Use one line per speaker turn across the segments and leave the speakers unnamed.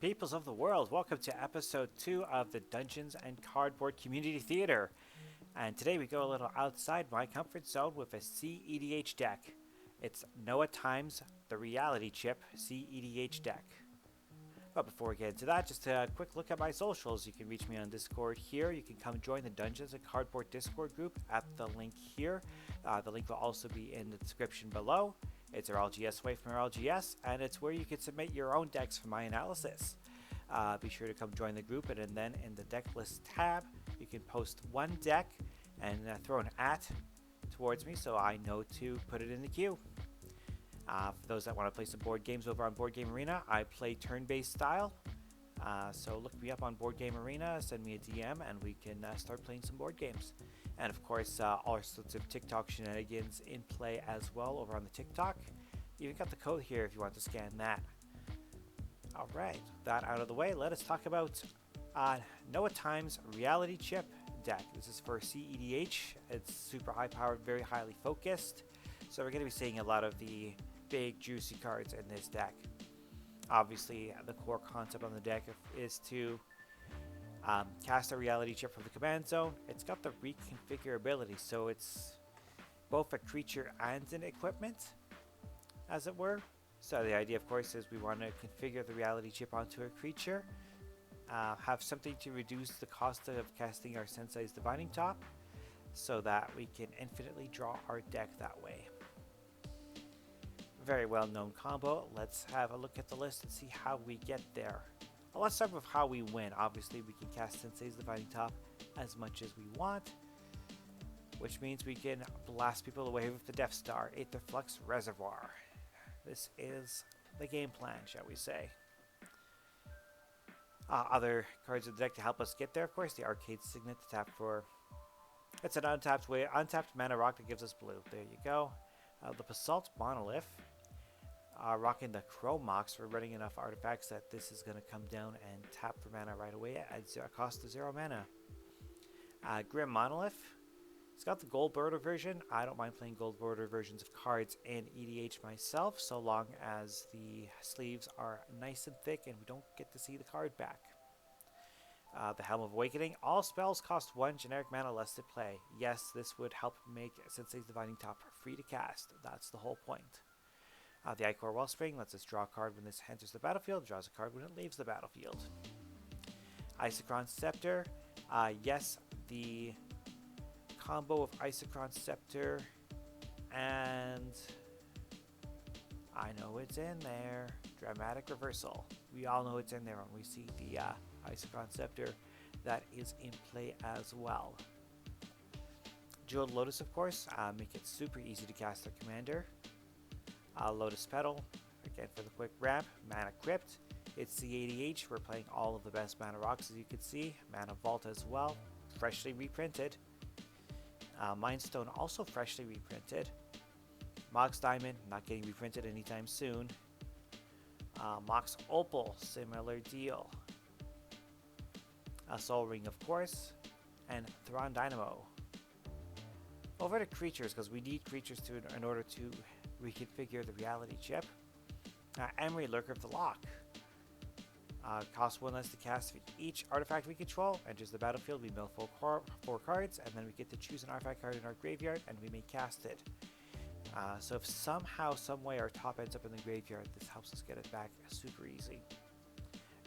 Peoples of the world, welcome to episode 2 of the Dungeons and Cardboard Community Theater. And today we go a little outside my comfort zone with a cEDH deck. It's Naohtime's The Reality Chip cEDH deck. But before we get into that, just a quick look at my socials. You can reach me on Discord here. You can come join the Dungeons and Cardboard Discord group at the link here. The link will also be in the description below. It's our LGS way from our LGS, and it's where you can submit your own decks for my analysis. Be sure to come join the group, and then in the deck list tab, you can post one deck and throw an @ towards me so I know to put it in the queue. For those that want to play some board games over on Board Game Arena, I play turn-based style. So look me up on Board Game Arena, send me a DM, and we can start playing some board games. And of course, all sorts of TikTok shenanigans in play as well over on the TikTok. Even got the code here if you want to scan that. Alright, that out of the way, let us talk about Naohtime's Reality Chip deck. This is for cEDH. It's super high powered, very highly focused. So we're going to be seeing a lot of the big juicy cards in this deck. Obviously, the core concept on the deck is to cast a reality chip from the command zone. It's got the reconfigurability, so it's both a creature and an equipment, as it were. So the idea, of course, is we want to configure the reality chip onto a creature, have something to reduce the cost of casting our Sensei's Divining Top, so that we can infinitely draw our deck that way. Very well known combo. Let's have a look at the list and see how we get there. Well, let's start with how we win. Obviously, we can cast Sensei's Divining Top as much as we want, which means we can blast people away with the Death Star, Aetherflux Reservoir. This is the game plan, shall we say. Other cards in the deck to help us get there, of course, the Arcade Signet to tap for. It's an untapped mana rock that gives us blue. There you go. The Basalt Monolith. Rocking the Chromox. We're running enough artifacts that this is going to come down and tap for mana right away at cost of 0 mana. Grim Monolith. It's got the gold border version. I don't mind playing gold border versions of cards in EDH myself, so long as the sleeves are nice and thick and we don't get to see the card back. The Helm of Awakening. All spells cost 1 generic mana less to play. Yes, this would help make Sensei's Divining Top free to cast. That's the whole point. The Ichor Wellspring lets us draw a card when this enters the battlefield, draws a card when it leaves the battlefield. Isochron Scepter. Yes, the combo of Isochron Scepter and I know it's in there. Dramatic Reversal. We all know it's in there when we see the Isochron Scepter. That is in play as well. Jeweled Lotus, of course, make it super easy to cast our commander. Lotus Petal, again for the quick ramp. Mana Crypt, it's cEDH. We're playing all of the best mana rocks, as you can see. Mana Vault as well, freshly reprinted. Mindstone also freshly reprinted. Mox Diamond, not getting reprinted anytime soon. Mox Opal, similar deal. Soul Ring, of course, and Thrawn Dynamo. Over to creatures, because we need creatures in order to reconfigure the reality chip. Emery, Lurker of the Loch. Cost 1 less to cast for each artifact we control. Enters the battlefield, we mill 4 cards, and then we get to choose an artifact card in our graveyard, and we may cast it. So if somehow, someway our top ends up in the graveyard, this helps us get it back super easy.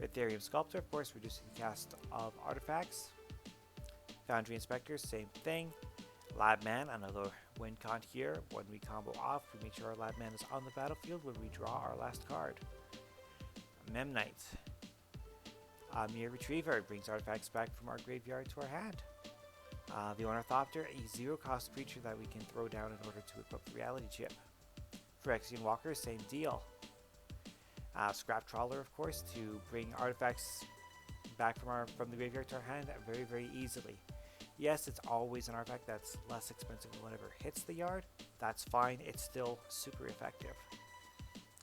Ethereum Sculptor, of course, reducing the cast of artifacts. Foundry Inspector, same thing. Labman, another win con here. When we combo off, we make sure our Labman is on the battlefield when we draw our last card. Memnite. Mere Retriever brings artifacts back from our graveyard to our hand. The Ornithopter, a 0-cost creature that we can throw down in order to equip the reality chip. Phyrexian Walker, same deal. Scrap Trawler, of course, to bring artifacts back from the graveyard to our hand very, very easily. Yes, it's always an artifact that's less expensive than whatever hits the yard. That's fine, it's still super effective.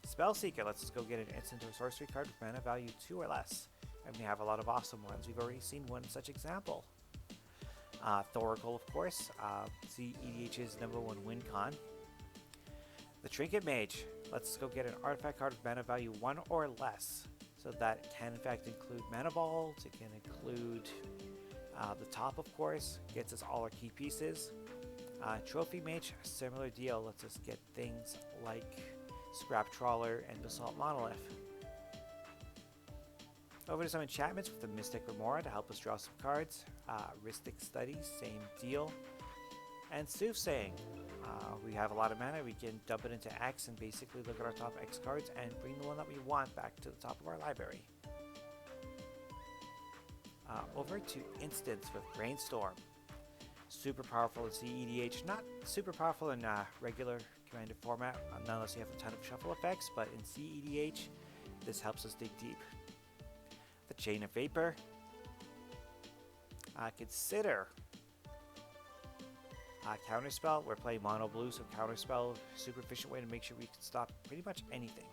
Spellseeker lets us go get an instant or sorcery card with mana value 2 or less. And we have a lot of awesome ones. We've already seen one such example. Thoracle, of cEDH's #1 win con. The Trinket Mage lets us go get an artifact card with mana value 1 or less. So that can in fact include mana balls, it can include the top, of course, gets us all our key pieces. Trophy Mage, similar deal, lets us get things like Scrap Trawler and Basalt Monolith. Over to some enchantments with the Mystic Remora to help us draw some cards. Rhystic Study, same deal. And Soothsaying. We have a lot of mana, we can dump it into X and basically look at our top X cards and bring the one that we want back to the top of our library. Over to Instants with Brainstorm. Super powerful in cEDH, not super powerful in regular Commander format, not unless you have a ton of shuffle effects, but in cEDH, this helps us dig deep. The Chain of Vapor. Consider Counterspell. We're playing mono blue, so Counterspell, super efficient way to make sure we can stop pretty much anything.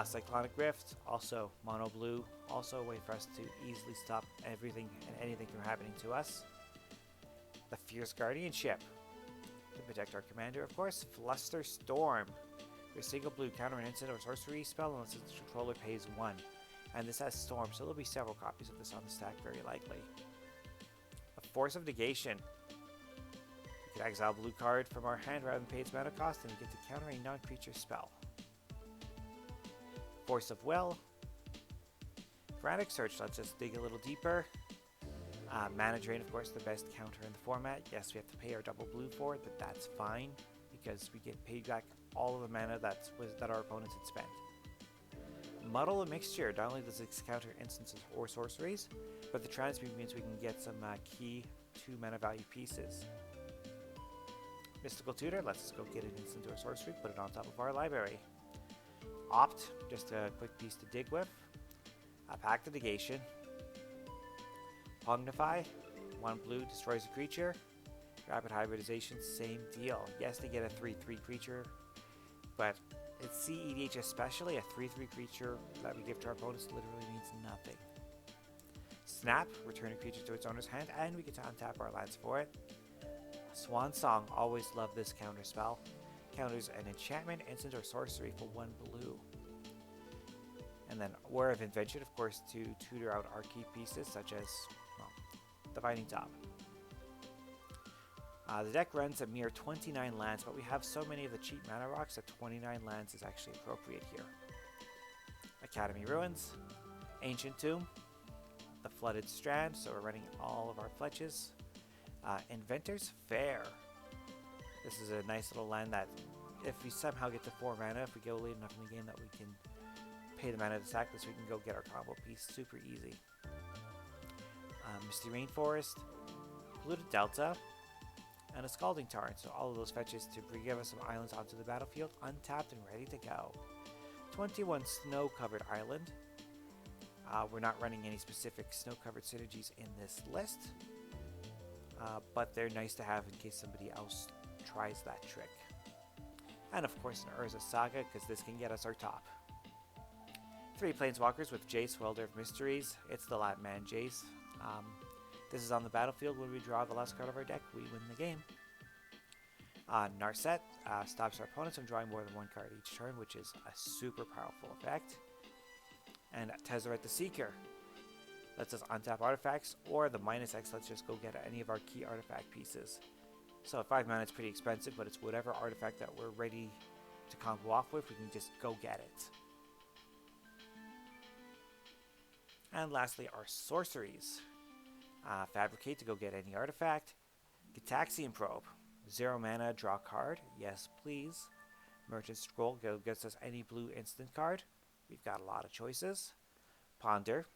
Cyclonic Rift, also mono blue, also a way for us to easily stop everything and anything from happening to us. The Fierce Guardianship, to protect our commander, of course. Fluster Storm, your single blue, counter an instant or sorcery spell unless its controller pays 1. And this has Storm, so there'll be several copies of this on the stack, very likely. A Force of Negation. We can exile a blue card from our hand rather than pay its mana cost, and we get to counter a non-creature spell. Force of Will. Frantic Search lets us dig a little deeper. Mana Drain, of course, the best counter in the format. Yes, we have to pay our double blue for it, but that's fine because we get paid back all of the mana that our opponents had spent. Muddle a Mixture. Not only does it counter instances or sorceries, but the transmute means we can get some key 2 mana value pieces. Mystical Tutor lets us go get an instant or sorcery, put it on top of our library. Opt, just a quick piece to dig with. Pact of Negation. Pugnify, 1 blue, destroys a creature. Rapid Hybridization, same deal. Yes, they get a 3/3 creature, but it's cEDH especially, a 3/3 creature that we give to our opponents literally means nothing. Snap, return a creature to its owner's hand, and we get to untap our lands for it. Swan Song, always love this counter spell. Counters an enchantment, instant, or sorcery for 1 blue. And then War of Invention, of course, to tutor out our key pieces, such as, well, Divining Top. The deck runs a mere 29 lands, but we have so many of the cheap mana rocks that 29 lands is actually appropriate here. Academy Ruins, Ancient Tomb, the Flooded Strand, so we're running all of our Fletches. Inventor's Fair. This is a nice little land that, if we somehow get to 4 mana, if we go late enough in the game that we can pay the mana to sack this, we can go get our combo piece super easy. Misty Rainforest, Polluted Delta, and a Scalding Tarn, so all of those fetches to give us some islands onto the battlefield, untapped and ready to go. 21 Snow-Covered Island. We're not running any specific snow-covered synergies in this list, but they're nice to have in case somebody else tries that trick. And of course an Urza Saga, because this can get us our top. 3 Planeswalkers with Jace, Welder of Mysteries. It's the Lab Man Jace. This is on the battlefield. When we draw the last card of our deck, we win the game. Narset stops our opponents from drawing more than 1 card each turn, which is a super powerful effect. And Tezzeret the Seeker lets us untap artifacts, or the -X lets us go get any of our key artifact pieces. So 5 mana is pretty expensive, but it's whatever artifact that we're ready to combo off with, we can just go get it. And lastly, our sorceries. Fabricate to go get any artifact. Gitaxian Probe, 0 mana, draw card. Yes, please. Merchant Scroll gets us any blue instant card. We've got a lot of choices. Ponder.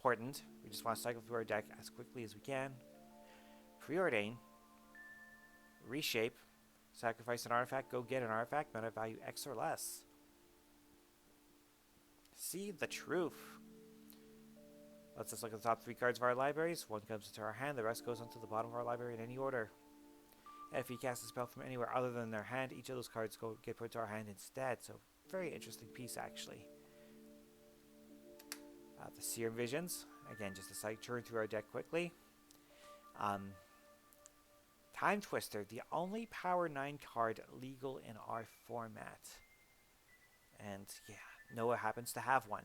Portent, we just want to cycle through our deck as quickly as we can. Preordain. Reshape. Sacrifice an artifact, go get an artifact, mana value X or less. See the Truth. Let's just look at the top 3 cards of our libraries. 1 comes into our hand, the rest goes onto the bottom of our library in any order. And if you cast a spell from anywhere other than their hand, each of those cards get put to our hand instead. So, very interesting piece, actually. The Seer Visions. Again, just to churn through our deck quickly. Time Twister, the only Power 9 card legal in our format. And, yeah, Noah happens to have one.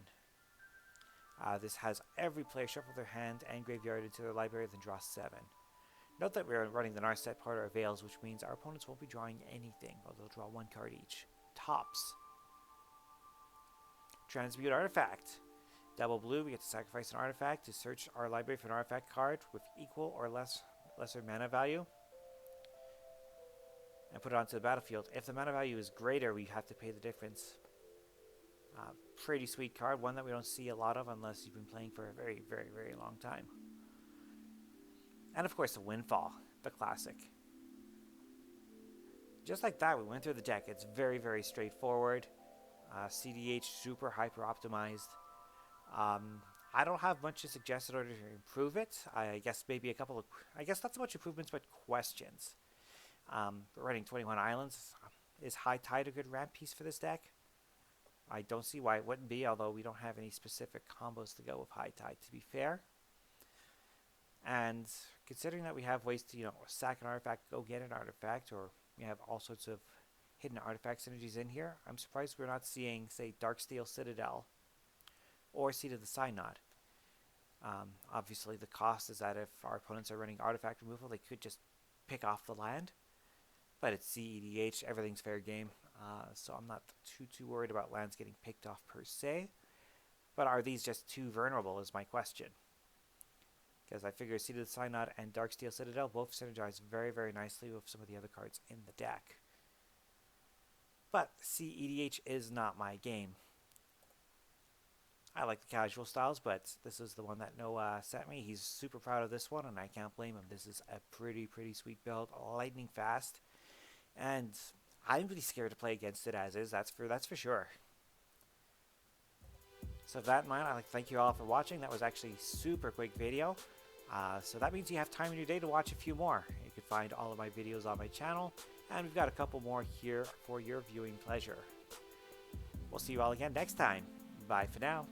This has every player shuffle their hand and graveyard into their library, then draw 7. Note that we're running the Narset part of our Veils, which means our opponents won't be drawing anything, but they'll draw 1 card each. Tops. Transmute Artifact. Double blue, we get to sacrifice an artifact to search our library for an artifact card with equal or lesser mana value and put it onto the battlefield. If the mana value is greater, we have to pay the difference. Pretty sweet card, one that we don't see a lot of unless you've been playing for a very, very, very long time. And of course the Windfall, the classic. Just like that, we went through the deck. It's very, very straightforward. cEDH super hyper optimized. I don't have much to suggest in order to improve it. I guess maybe a couple of, I guess not so much improvements, but questions. Running 21 Islands, is High Tide a good ramp piece for this deck? I don't see why it wouldn't be, although we don't have any specific combos to go with High Tide, to be fair. And considering that we have ways to, sack an artifact, go get an artifact, or we have all sorts of hidden artifact synergies in here, I'm surprised we're not seeing, say, Darksteel Citadel or Seat of the Synod. Obviously, the cost is that if our opponents are running artifact removal, they could just pick off the land. But it's cEDH, everything's fair game, so I'm not too worried about lands getting picked off per se. But are these just too vulnerable is my question. Because I figure Seat of the Synod and Darksteel Citadel both synergize very, very nicely with some of the other cards in the deck. But cEDH is not my game. I like the casual styles, but this is the one that Noah sent me. He's super proud of this one, and I can't blame him. This is a pretty sweet build, lightning fast, and I'm really scared to play against it as is. That's for sure. So with that in mind, I'd like to thank you all for watching. That was actually a super quick video. So that means you have time in your day to watch a few more. You can find all of my videos on my channel, and we've got a couple more here for your viewing pleasure. We'll see you all again next time. Bye for now.